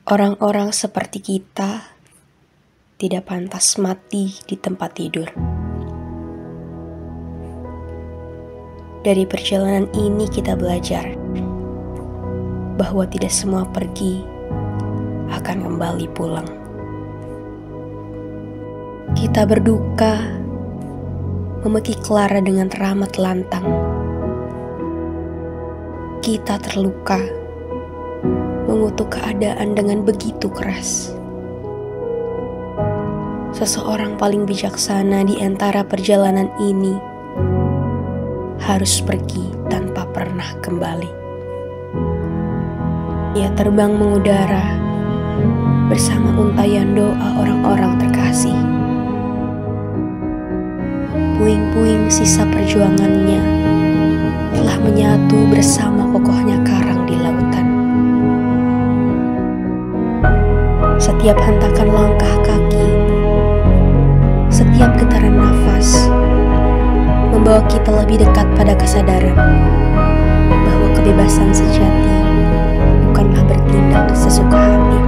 Orang-orang seperti kita tidak pantas mati di tempat tidur. Dari perjalanan ini kita belajar bahwa tidak semua pergi akan kembali pulang. Kita berduka memeki Clara dengan teramat lantang. Kita terluka mengutuk keadaan dengan begitu keras. Seseorang paling bijaksana di antara perjalanan ini harus pergi tanpa pernah kembali. Ia terbang mengudara bersama untayan doa orang-orang terkasih. Puing-puing sisa perjuangannya telah menyatu bersama kokohnya karang di lautan. Setiap hentakan langkah kaki, setiap getaran nafas membawa kita lebih dekat pada kesadaran bahwa kebebasan sejati bukanlah bertindak sesuka hati,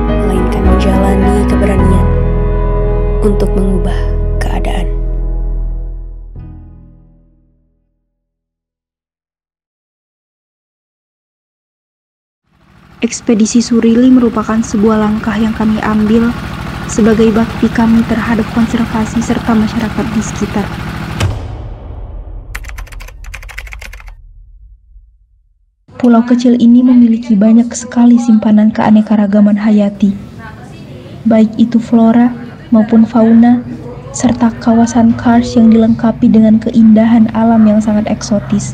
melainkan menjalani keberanian untuk mengubah keadaan. Ekspedisi Surili merupakan sebuah langkah yang kami ambil sebagai bakti kami terhadap konservasi serta masyarakat di sekitar. Pulau kecil ini memiliki banyak sekali simpanan keanekaragaman hayati, baik itu flora maupun fauna, serta kawasan karst yang dilengkapi dengan keindahan alam yang sangat eksotis.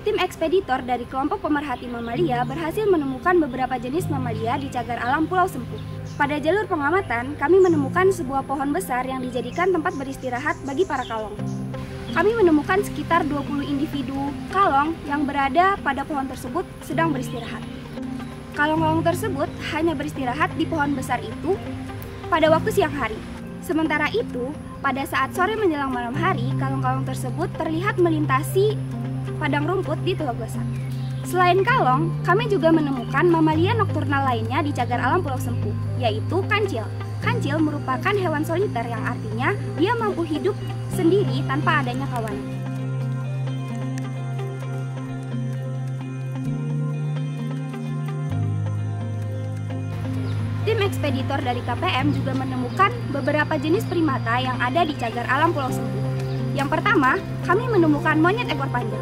Tim ekspeditor dari kelompok pemerhati mamalia berhasil menemukan beberapa jenis mamalia di cagar alam Pulau Sempu. Pada jalur pengamatan, kami menemukan sebuah pohon besar yang dijadikan tempat beristirahat bagi para kalong. Kami menemukan sekitar 20 individu kalong yang berada pada pohon tersebut sedang beristirahat. Kalong-kalong tersebut hanya beristirahat di pohon besar itu pada waktu siang hari. Sementara itu, pada saat sore menjelang malam hari, kalong-kalong tersebut terlihat melintasi padang rumput di Teluk Besar. Selain kalong, kami juga menemukan mamalia nokturnal lainnya di cagar alam Pulau Sempu, yaitu kancil. Kancil merupakan hewan soliter yang artinya dia mampu hidup sendiri tanpa adanya kawan. Tim ekspeditor dari KPM juga menemukan beberapa jenis primata yang ada di cagar alam Pulau Sempu. Yang pertama, kami menemukan monyet ekor panjang.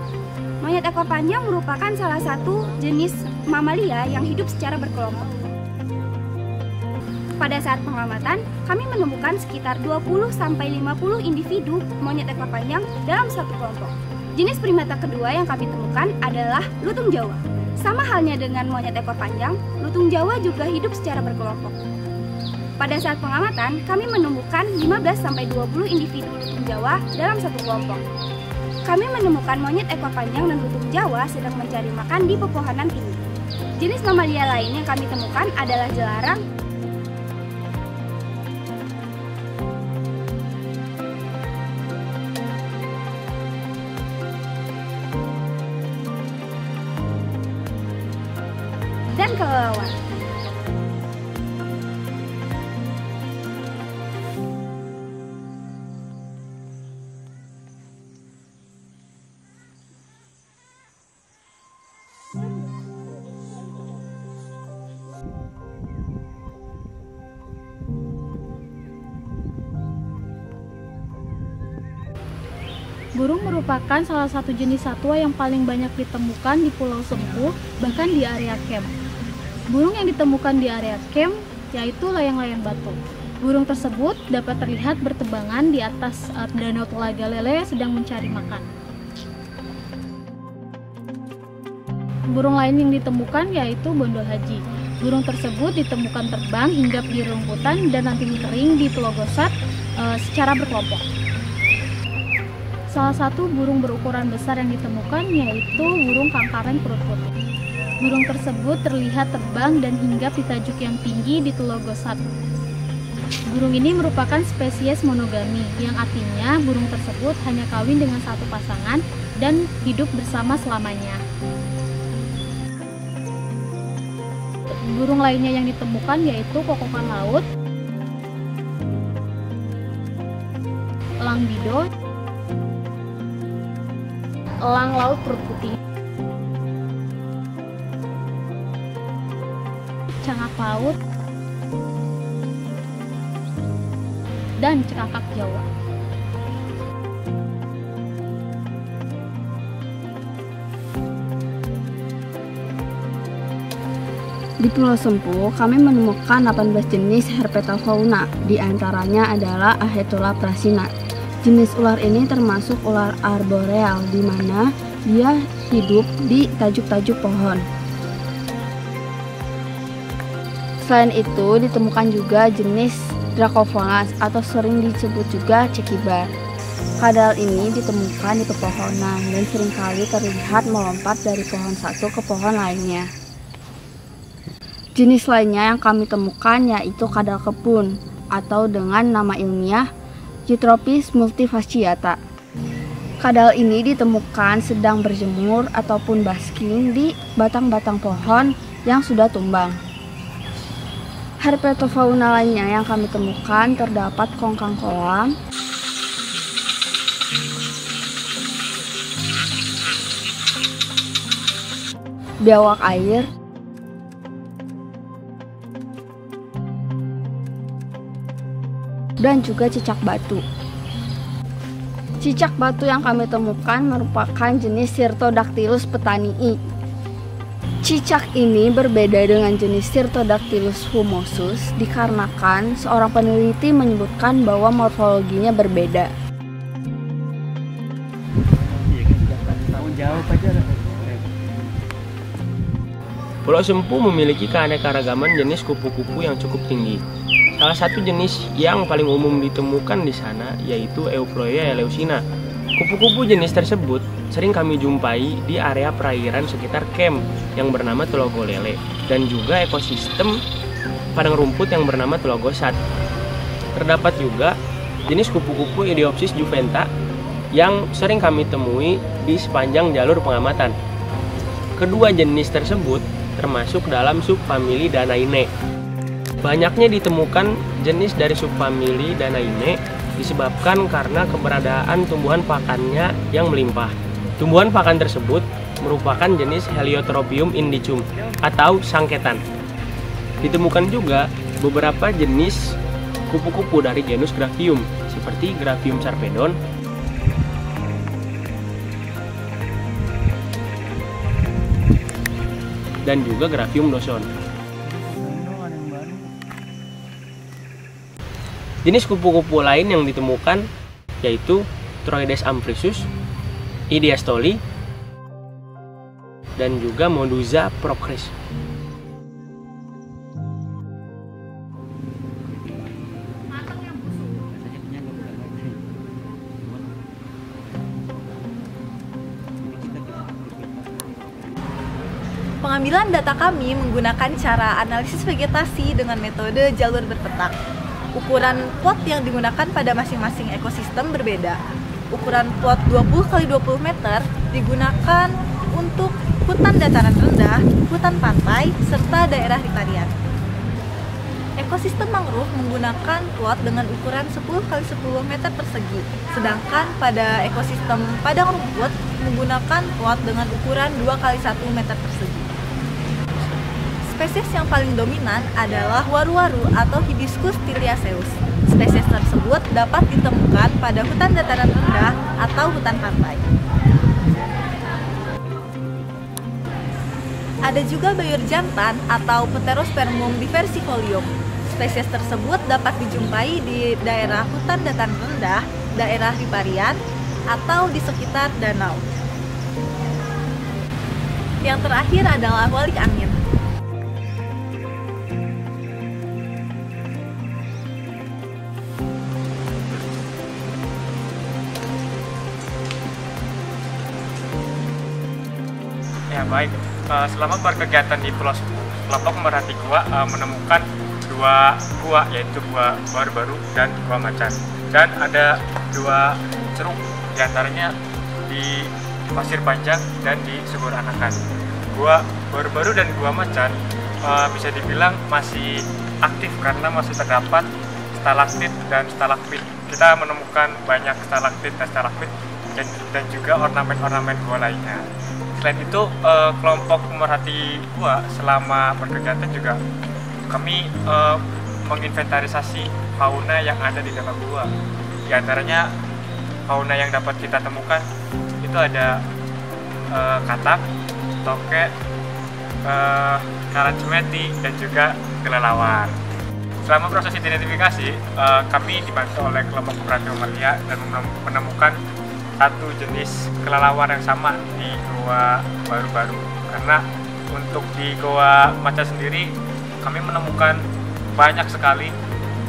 Monyet ekor panjang merupakan salah satu jenis mamalia yang hidup secara berkelompok. Pada saat pengamatan, kami menemukan sekitar 20-50 individu monyet ekor panjang dalam satu kelompok. Jenis primata kedua yang kami temukan adalah lutung Jawa. Sama halnya dengan monyet ekor panjang, lutung Jawa juga hidup secara berkelompok. Pada saat pengamatan, kami menemukan 15-20 individu lutung Jawa dalam satu kelompok. Kami menemukan monyet ekor panjang dan lutung Jawa sedang mencari makan di pepohonan tinggi. Jenis mamalia lain yang kami temukan adalah jelarang, dan kelelawar. Burung merupakan salah satu jenis satwa yang paling banyak ditemukan di Pulau Sempu, bahkan di area camp. Burung yang ditemukan di area camp yaitu layang-layang batu. Burung tersebut dapat terlihat bertebangan di atas danau Telaga Lele sedang mencari makan. Burung lain yang ditemukan yaitu bondol haji. Burung tersebut ditemukan terbang hinggap di rumputan dan ranting kering di Telogosat secara berkelompok. Salah satu burung berukuran besar yang ditemukan yaitu burung kangkaren perut putih. Burung tersebut terlihat terbang dan hinggap di tajuk yang tinggi di Telogosat. Burung ini merupakan spesies monogami, yang artinya burung tersebut hanya kawin dengan satu pasangan dan hidup bersama selamanya. Burung lainnya yang ditemukan yaitu kokokan laut, elang bido, elang laut perut putih, cangak laut, dan cekakak Jawa. Di Pulau Sempu, kami menemukan 18 jenis herpetofauna, di antaranya adalah Ahetula prasina. Jenis ular ini termasuk ular arboreal, di mana dia hidup di tajuk-tajuk pohon. Selain itu, ditemukan juga jenis Dracophonas atau sering disebut juga cekibar. Kadal ini ditemukan di pepohonan dan seringkali terlihat melompat dari pohon satu ke pohon lainnya. Jenis lainnya yang kami temukan yaitu kadal kebun atau dengan nama ilmiah Eutropis multifasciata. Kadal ini ditemukan sedang berjemur ataupun basking di batang-batang pohon yang sudah tumbang. Herpetofauna lainnya yang kami temukan terdapat kongkang kolam, biawak air, dan juga cicak batu. Cicak batu yang kami temukan merupakan jenis Syrtodactylus petanii. Cicak ini berbeda dengan jenis Syrtodactylus humosus dikarenakan seorang peneliti menyebutkan bahwa morfologinya berbeda. Pulau Sempu memiliki keanekaragaman jenis kupu-kupu yang cukup tinggi. Salah satu jenis yang paling umum ditemukan di sana yaitu Euploea eleusina. Kupu-kupu jenis tersebut sering kami jumpai di area perairan sekitar camp yang bernama Telaga Lele dan juga ekosistem padang rumput yang bernama Telogosat. Terdapat juga jenis kupu-kupu Idiopsis juventa yang sering kami temui di sepanjang jalur pengamatan. Kedua jenis tersebut termasuk dalam subfamili Danainae. Banyaknya ditemukan jenis dari subfamili Danainae disebabkan karena keberadaan tumbuhan pakannya yang melimpah. Tumbuhan pakan tersebut merupakan jenis Heliotropium indicum atau sangketan. Ditemukan juga beberapa jenis kupu-kupu dari genus Graphium seperti Graphium sarpedon, dan juga Graphium doson. Jenis kupu-kupu lain yang ditemukan yaitu Troides amphrysus, Idiastoli, dan juga Moduza procris. Pengambilan data kami menggunakan cara analisis vegetasi dengan metode jalur berpetak. Ukuran plot yang digunakan pada masing-masing ekosistem berbeda. Ukuran plot 20x20 meter digunakan untuk hutan dataran rendah, hutan pantai, serta daerah riparian. Ekosistem mangrove menggunakan plot dengan ukuran 10x10 meter persegi, sedangkan pada ekosistem padang rumput menggunakan plot dengan ukuran 2x1 meter persegi. Spesies yang paling dominan adalah waru-waru atau Hibiscus tiliaceus. Spesies tersebut dapat ditemukan pada hutan dataran rendah atau hutan pantai. Ada juga bayur jantan atau Pterospermum diversifolium. Spesies tersebut dapat dijumpai di daerah hutan dataran rendah, daerah riparian, atau di sekitar danau. Yang terakhir adalah walik angin. Ya baik, selama berkegiatan di Pulau Sempu, kelompok pemerhati gua menemukan dua gua, yaitu gua baru-baru dan gua macan. Dan ada dua ceruk, diantaranya di Pasir Panjang dan di Subur Anakan. Gua baru-baru dan gua macan bisa dibilang masih aktif karena masih terdapat stalaktit dan stalagmit. Kita menemukan banyak stalaktit dan stalagmit dan juga ornamen-ornamen gua lainnya. Selain itu, kelompok pemerhati gua selama berkegiatan juga kami menginventarisasi fauna yang ada di dalam gua. Di antaranya fauna yang dapat kita temukan itu ada katak, tokek, karacemeti, dan juga kelelawar. Selama proses identifikasi, kami dibantu oleh kelompok pemerhati mamalia dan menemukan satu jenis kelelawar yang sama di goa baru-baru. Karena untuk di goa macan sendiri kami menemukan banyak sekali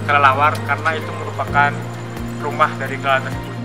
kelelawar karena itu merupakan rumah dari kelelawar tersebut.